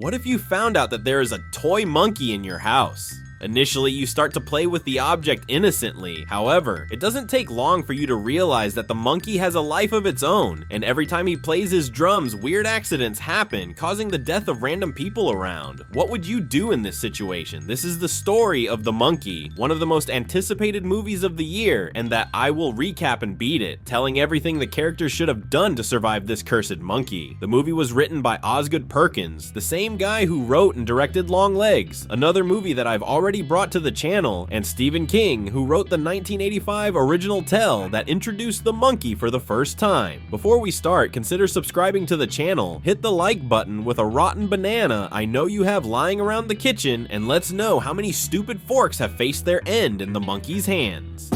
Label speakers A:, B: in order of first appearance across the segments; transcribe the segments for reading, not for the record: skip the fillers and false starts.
A: What if you found out that there is a toy monkey in your house? Initially, you start to play with the object innocently. However, it doesn't take long for you to realize that the monkey has a life of its own, and every time he plays his drums, weird accidents happen, causing the death of random people around. What would you do in this situation? This is the story of The Monkey, one of the most anticipated movies of the year, and that I will recap and beat it, telling everything the characters should have done to survive this cursed monkey. The movie was written by Osgood Perkins, the same guy who wrote and directed Longlegs, another movie that I've already brought to the channel, and Stephen King, who wrote the 1985 original tale that introduced the monkey for the first time. Before we start, consider subscribing to the channel, hit the like button with a rotten banana I know you have lying around the kitchen, and let's know how many stupid forks have faced their end in the monkey's hands.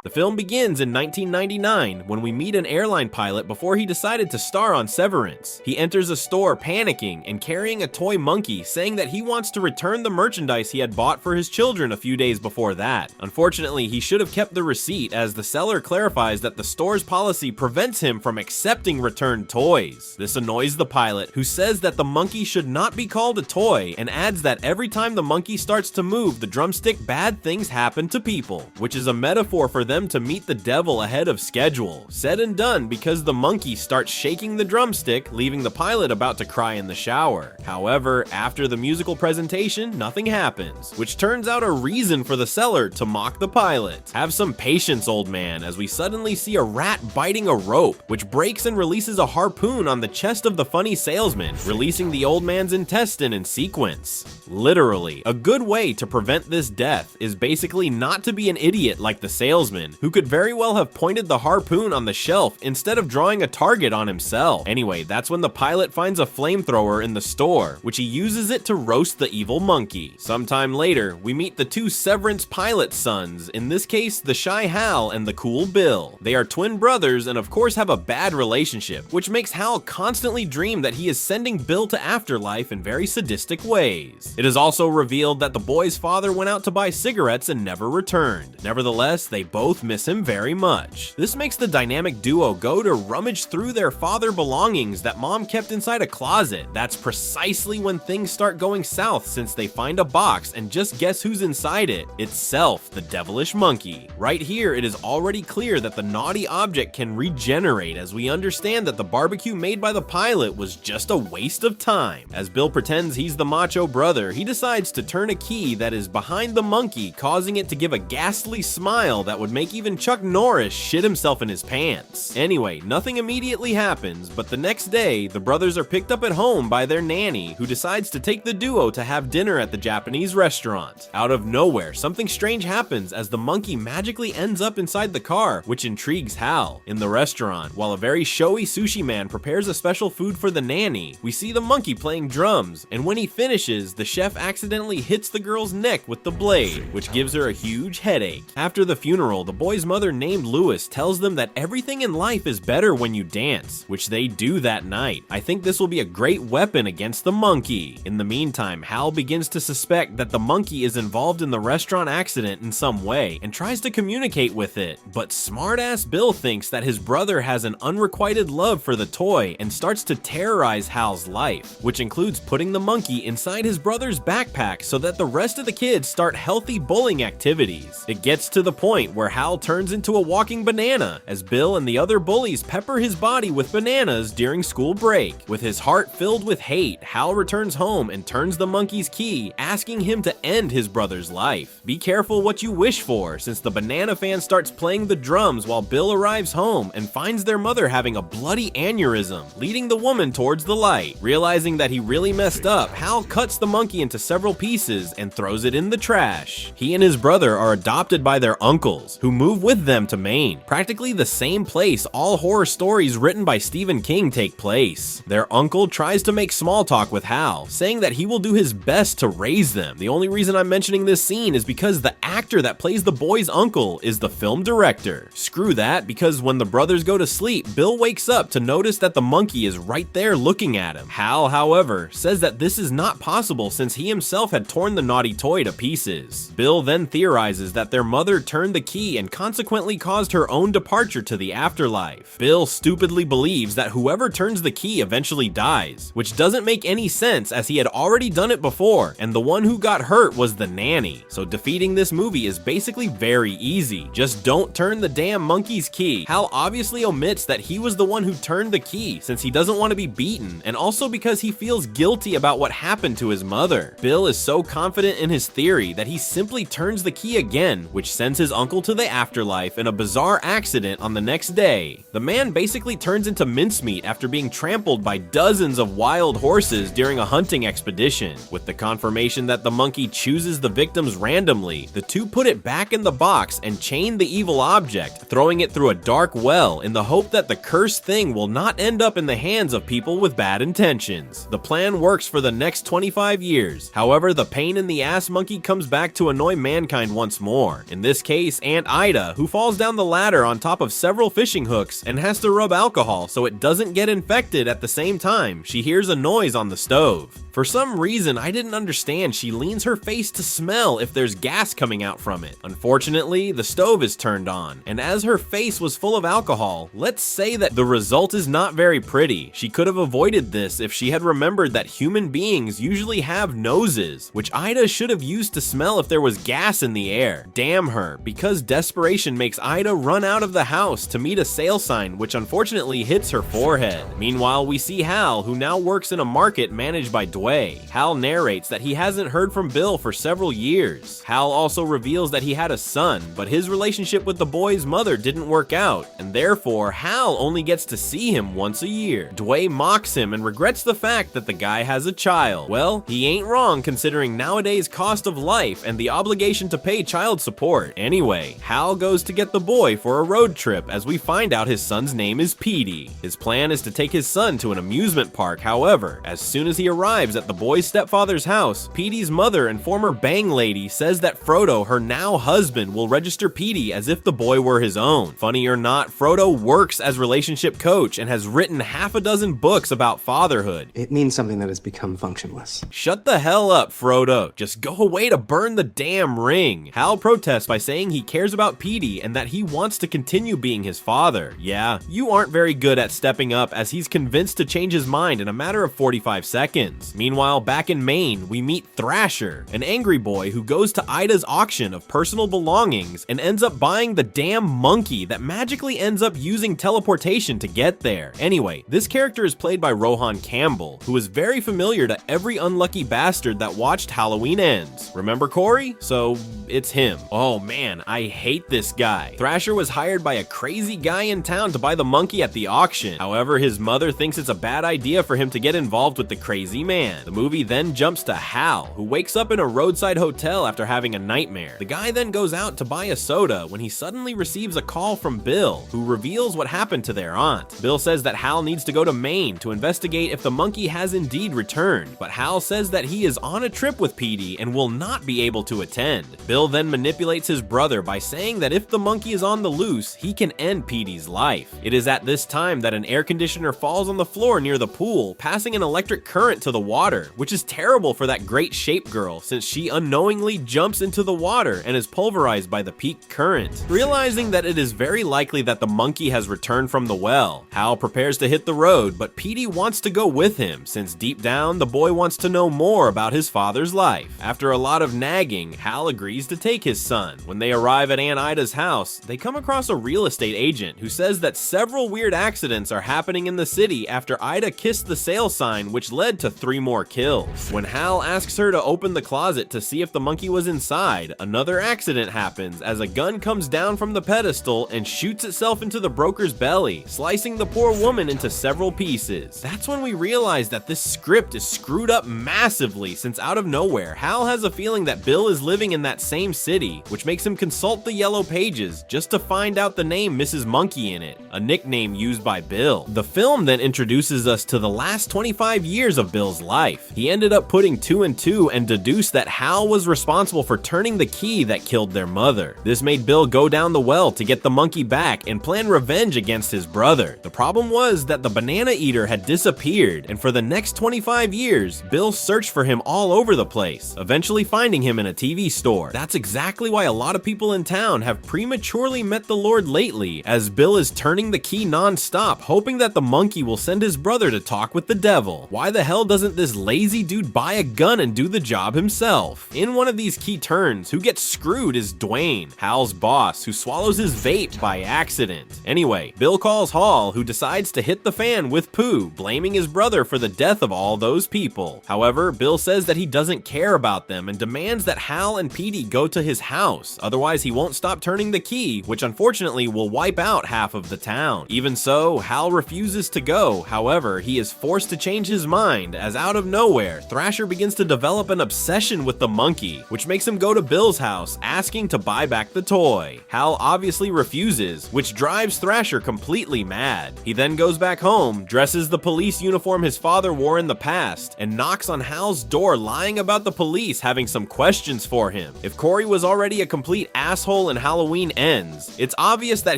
A: The film begins in 1999 when we meet an airline pilot before he decided to star on Severance. He enters a store panicking and carrying a toy monkey, saying that he wants to return the merchandise he had bought for his children a few days before that. Unfortunately, he should have kept the receipt, as the seller clarifies that the store's policy prevents him from accepting returned toys. This annoys the pilot, who says that the monkey should not be called a toy, and adds that every time the monkey starts to move the drumstick, bad things happen to people, which is a metaphor for them to meet the devil ahead of schedule. Said and done, because the monkey starts shaking the drumstick, leaving the pilot about to cry in the shower. However, after the musical presentation, nothing happens, which turns out a reason for the seller to mock the pilot. Have some patience, old man, as we suddenly see a rat biting a rope, which breaks and releases a harpoon on the chest of the funny salesman, releasing the old man's intestine in sequence. Literally, a good way to prevent this death is basically not to be an idiot like the salesman, who could very well have pointed the harpoon on the shelf instead of drawing a target on himself. Anyway, that's when the pilot finds a flamethrower in the store, which he uses it to roast the evil monkey. Sometime later, we meet the two Severance pilot sons, in this case, the shy Hal and the cool Bill. They are twin brothers and of course have a bad relationship, which makes Hal constantly dream that he is sending Bill to afterlife in very sadistic ways. It is also revealed that the boy's father went out to buy cigarettes and never returned. Nevertheless, they both miss him very much. This makes the dynamic duo go to rummage through their father belongings that mom kept inside a closet. That's precisely when things start going south, since they find a box, and just guess who's inside it? Itself, the devilish monkey. Right here, it is already clear that the naughty object can regenerate, as we understand that the barbecue made by the pilot was just a waste of time. As Bill pretends he's the macho brother, he decides to turn a key that is behind the monkey, causing it to give a ghastly smile that would make even Chuck Norris shit himself in his pants. Anyway, nothing immediately happens, but the next day, the brothers are picked up at home by their nanny, who decides to take the duo to have dinner at the Japanese restaurant. Out of nowhere, something strange happens as the monkey magically ends up inside the car, which intrigues Hal. In the restaurant, while a very showy sushi man prepares a special food for the nanny, we see the monkey playing drums, and when he finishes, the chef accidentally hits the girl's neck with the blade, which gives her a huge headache. After the funeral, the boy's mother, named Lewis, tells them that everything in life is better when you dance, which they do that night. I think this will be a great weapon against the monkey. In the meantime, Hal begins to suspect that the monkey is involved in the restaurant accident in some way and tries to communicate with it, but smartass Bill thinks that his brother has an unrequited love for the toy and starts to terrorize Hal's life, which includes putting the monkey inside his brother's backpack so that the rest of the kids start healthy bullying activities. It gets to the point where Hal turns into a walking banana, as Bill and the other bullies pepper his body with bananas during school break. With his heart filled with hate, Hal returns home and turns the monkey's key, asking him to end his brother's life. Be careful what you wish for, since the banana fan starts playing the drums while Bill arrives home and finds their mother having a bloody aneurysm, leading the woman towards the light. Realizing that he really messed up, Hal cuts the monkey into several pieces and throws it in the trash. He and his brother are adopted by their uncles, who move with them to Maine, practically the same place all horror stories written by Stephen King take place. Their uncle tries to make small talk with Hal, saying that he will do his best to raise them. The only reason I'm mentioning this scene is because the actor that plays the boy's uncle is the film director. Screw that, because when the brothers go to sleep, Bill wakes up to notice that the monkey is right there looking at him. Hal, however, says that this is not possible since he himself had torn the naughty toy to pieces. Bill then theorizes that their mother turned the key and consequently caused her own departure to the afterlife. Bill stupidly believes that whoever turns the key eventually dies, which doesn't make any sense as he had already done it before, and the one who got hurt was the nanny. So defeating this movie is basically very easy. Just don't turn the damn monkey's key. Hal obviously omits that he was the one who turned the key since he doesn't want to be beaten, and also because he feels guilty about what happened to his mother. Bill is so confident in his theory that he simply turns the key again, which sends his uncle to the afterlife in a bizarre accident on the next day. The man basically turns into mincemeat after being trampled by dozens of wild horses during a hunting expedition. With the confirmation that the monkey chooses the victims randomly, the two put it back in the box and chain the evil object, throwing it through a dark well in the hope that the cursed thing will not end up in the hands of people with bad intentions. The plan works for the next 25 years. However, the pain in the ass monkey comes back to annoy mankind once more. In this case, Aunt Ida, who falls down the ladder on top of several fishing hooks and has to rub alcohol so it doesn't get infected at the same time she hears a noise on the stove. For some reason, I didn't understand she leans her face to smell if there's gas coming out from it. Unfortunately, the stove is turned on, and as her face was full of alcohol, let's say that the result is not very pretty. She could have avoided this if she had remembered that human beings usually have noses, which Ida should have used to smell if there was gas in the air. Damn her, because desperation makes Ida run out of the house to meet a sale sign which unfortunately hits her forehead. Meanwhile, we see Hal, who now works in a market managed by Dwayne. Hal narrates that he hasn't heard from Bill for several years. Hal also reveals that he had a son, but his relationship with the boy's mother didn't work out, and therefore Hal only gets to see him once a year. Dwayne mocks him and regrets the fact that the guy has a child. Well, he ain't wrong considering nowadays cost of life and the obligation to pay child support. Anyway, Hal goes to get the boy for a road trip as we find out his son's name is Petey. His plan is to take his son to an amusement park. However, as soon as he arrives at the boy's stepfather's house, Petey's mother and former bang lady says that Frodo, her now husband, will register Petey as if the boy were his own. Funny or not, Frodo works as relationship coach and has written half a dozen books about fatherhood.
B: It means something that has become functionless.
A: Shut the hell up, Frodo. Just go away to burn the damn ring. Hal protests by saying he cares about Petey and that he wants to continue being his father. Yeah, you aren't very good at stepping up as he's convinced to change his mind in a matter of 45 seconds. Meanwhile, back in Maine, we meet Thrasher, an angry boy who goes to Ida's auction of personal belongings and ends up buying the damn monkey that magically ends up using teleportation to get there. Anyway, this character is played by Rohan Campbell, who is very familiar to every unlucky bastard that watched Halloween Ends. Remember Corey? So it's him. Oh man, I hate this guy. Thrasher was hired by a crazy guy in town to buy the monkey at the auction. However, his mother thinks it's a bad idea for him to get involved with the crazy man. The movie then jumps to Hal, who wakes up in a roadside hotel after having a nightmare. The guy then goes out to buy a soda when he suddenly receives a call from Bill, who reveals what happened to their aunt. Bill says that Hal needs to go to Maine to investigate if the monkey has indeed returned, but Hal says that he is on a trip with Petey and will not be able to attend. Bill then manipulates his brother by saying that if the monkey is on the loose, he can end Petey's life. It is at this time that an air conditioner falls on the floor near the pool, passing an electric current to the water, which is terrible for that great shape girl since she unknowingly jumps into the water and is pulverized by the peak current. Realizing that it is very likely that the monkey has returned from the well, Hal prepares to hit the road, but Petey wants to go with him since deep down the boy wants to know more about his father's life. After a lot of nagging, Hal agrees to take his son. When they arrive at Aunt Ida's house, they come across a real estate agent who says that several weird accidents are happening in the city after Ida kissed the sale sign, which led to 3 more kills. When Hal asks her to open the closet to see if the monkey was inside, another accident happens as a gun comes down from the pedestal and shoots itself into the broker's belly, slicing the poor woman into several pieces. That's when we realize that this script is screwed up massively since out of nowhere, Hal has a feeling that Bill is living in that same city, which makes him consult the yellow pages just to find out the name Mrs. Monkey in it, a nickname used by Bill. The film then introduces us to the last 25 years of Bill's life. He ended up putting 2 and 2 and deduced that Hal was responsible for turning the key that killed their mother. This made Bill go down the well to get the monkey back and plan revenge against his brother. The problem was that the banana eater had disappeared, and for the next 25 years, Bill searched for him all over the place, eventually finding him in a TV store. That's exactly why a lot of people in town town have prematurely met the Lord lately, as Bill is turning the key non-stop, hoping that the monkey will send his brother to talk with the devil. Why the hell doesn't this lazy dude buy a gun and do the job himself? In one of these key turns, who gets screwed is Dwayne, Hal's boss, who swallows his vape by accident. Anyway, Bill calls Hall, who decides to hit the fan with poo, blaming his brother for the death of all those people. However, Bill says that he doesn't care about them and demands that Hal and Petey go to his house, otherwise he won't stop turning the key, which unfortunately will wipe out half of the town. Even so, Hal refuses to go. However, he is forced to change his mind, as out of nowhere, Thrasher begins to develop an obsession with the monkey, which makes him go to Bill's house, asking to buy back the toy. Hal obviously refuses, which drives Thrasher completely mad. He then goes back home, dresses the police uniform his father wore in the past, and knocks on Hal's door, lying about the police having some questions for him. If Corey was already a complete asshole in Halloween Ends, it's obvious that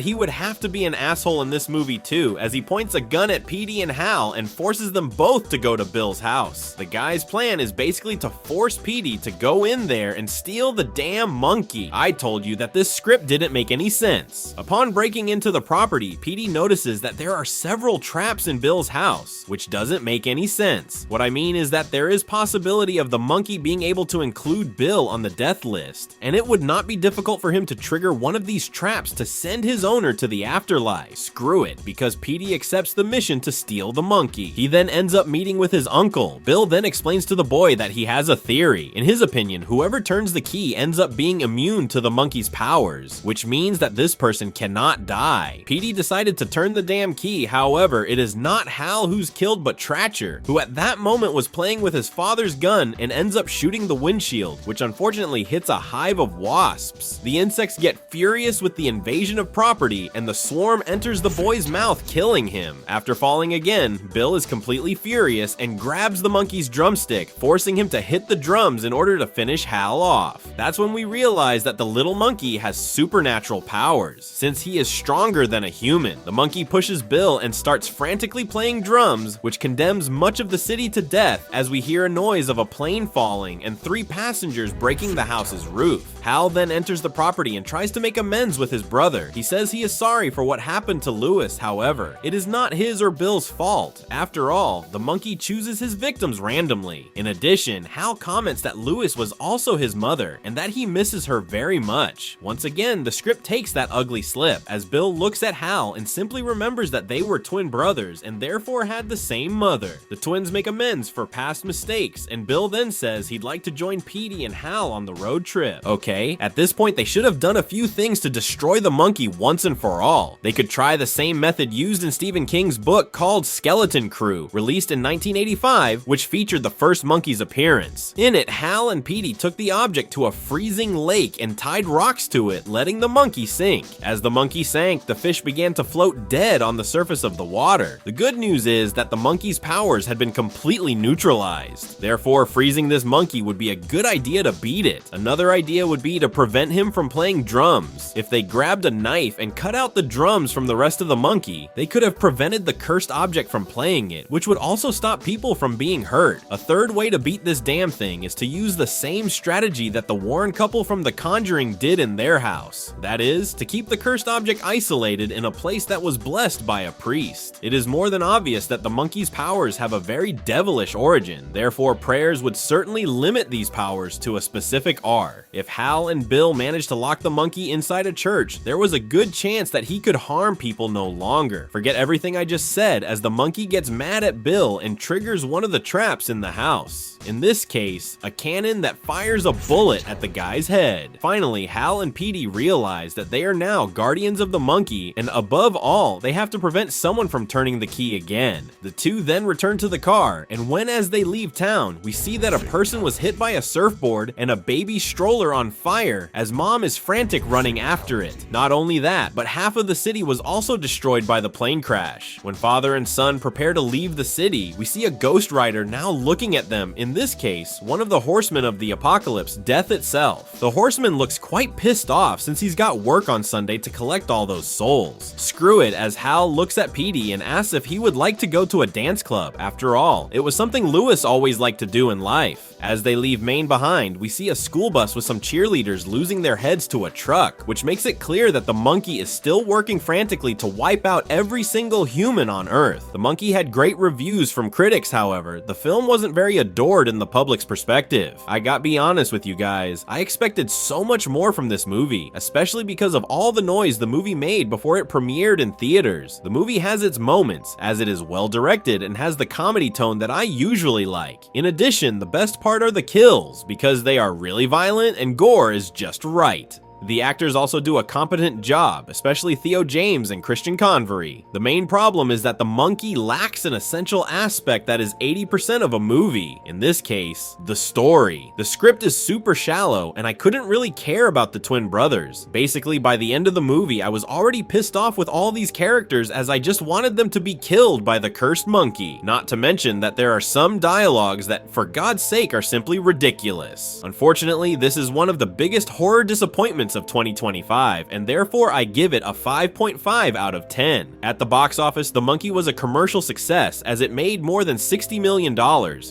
A: he would have to be an asshole in this movie too, as he points a gun at Petey and Hal and forces them both to go to Bill's house. The guy's plan is basically to force Petey to go in there and steal the damn monkey. I told you that this script didn't make any sense. Upon breaking into the property, Petey notices that there are several traps in Bill's house, which doesn't make any sense. What I mean is that there is possibility of the monkey being able to include Bill on the death list, and it would not be difficult for him to trigger one of these traps to send his owner to the afterlife. Screw it, because Petey accepts the mission to steal the monkey. He then ends up meeting with his uncle. Bill then explains to the boy that he has a theory. In his opinion, whoever turns the key ends up being immune to the monkey's powers, which means that this person cannot die. Petey decided to turn the damn key, however, it is not Hal who's killed but Thrasher, who at that moment was playing with his father's gun and ends up shooting the windshield, which unfortunately hits a hive of wasps. The insects get furious with the invasion of property, and the swarm enters the boy's mouth, killing him. After falling again, Bill is completely furious and grabs the monkey's drumstick, forcing him to hit the drums in order to finish Hal off. That's when we realize that the little monkey has supernatural powers, since he is stronger than a human. The monkey pushes Bill and starts frantically playing drums, which condemns much of the city to death, as we hear a noise of a plane falling and 3 passengers breaking the house's roof. Hal then enters the property and tries to make amends with his brother. He says he is sorry for what happened to Lewis, however, it is not his or Bill's fault. After all, the monkey chooses his victims randomly. In addition, Hal comments that Lewis was also his mother and that he misses her very much. Once again, the script takes that ugly slip, as Bill looks at Hal and simply remembers that they were twin brothers and therefore had the same mother. The twins make amends for past mistakes, and Bill then says he'd like to join Petey and Hal on the road trip. Okay, at this point they should have done a few things to destroy the monkey once and for all. They could try the same method used in Stephen King's book called Skeleton Crew, released in 1985, which featured the first monkey's appearance. In it, Hal and Petey took the object to a freezing lake and tied rocks to it, letting the monkey sink. As the monkey sank, the fish began to float dead on the surface of the water. The good news is that the monkey's powers had been completely neutralized. Therefore, freezing this monkey would be a good idea to beat it. Another idea would be to prevent him from playing drums. If they grabbed a knife and cut out the drums from the rest of the monkey, they could have prevented the cursed object from playing it, which would also stop people from being hurt. A third way to beat this damn thing is to use the same strategy that the Warren couple from The Conjuring did in their house. That is, to keep the cursed object isolated in a place that was blessed by a priest. It is more than obvious that the monkey's powers have a very devilish origin, therefore prayers would certainly limit these powers to a specific R. If Hal and Bill managed to lock the monkey inside a church, there was a good chance that he could harm people no longer. Forget everything I just said, as the monkey gets mad at Bill and triggers one of the traps in the house. In this case, a cannon that fires a bullet at the guy's head. Finally, Hal and Petey realize that they are now guardians of the monkey, and above all, they have to prevent someone from turning the key again. The two then return to the car, and as they leave town, we see that a person was hit by a surfboard and a baby stroller on fire, as mom is frantic running after it. Not only that, but half of the city was also destroyed by the plane crash. When father and son prepare to leave the city, we see a ghost rider now looking at them, in this case, one of the horsemen of the apocalypse, Death itself. The horseman looks quite pissed off since he's got work on Sunday to collect all those souls. Screw it, as Hal looks at Petey and asks if he would like to go to a dance club. After all, it was something Lewis always liked to do in life. As they leave Maine behind, we see a school bus with some cheerleaders losing their heads to a truck, which makes it clear that the monkey is still working frantically to wipe out every single human on Earth. The monkey had great reviews from critics, however. The film wasn't very adored in the public's perspective. I gotta be honest with you guys, I expected so much more from this movie, especially because of all the noise the movie made before it premiered in theaters. The movie has its moments, as it is well directed and has the comedy tone that I usually like. In addition, the best part are the kills, because they are really violent and gore is just right. The actors also do a competent job, especially Theo James and Christian Convery. The main problem is that the monkey lacks an essential aspect that is 80% of a movie. In this case, the story. The script is super shallow, and I couldn't really care about the twin brothers. Basically, by the end of the movie, I was already pissed off with all these characters as I just wanted them to be killed by the cursed monkey. Not to mention that there are some dialogues that, for God's sake, are simply ridiculous. Unfortunately, this is one of the biggest horror disappointments of 2025, and therefore I give it a 5.5 out of 10. At the box office, The Monkey was a commercial success as it made more than $60 million,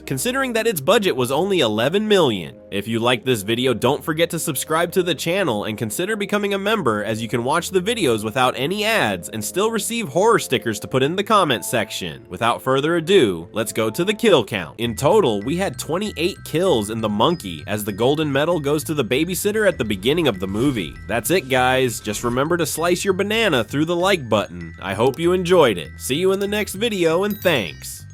A: considering that its budget was only $11 million. If you like this video, don't forget to subscribe to the channel and consider becoming a member, as you can watch the videos without any ads and still receive horror stickers to put in the comment section. Without further ado, let's go to the kill count. In total, we had 28 kills in The Monkey, as the golden medal goes to the babysitter at the beginning of the movie. That's it, guys. Just remember to slice your banana through the like button. I hope you enjoyed it. See you in the next video, and thanks.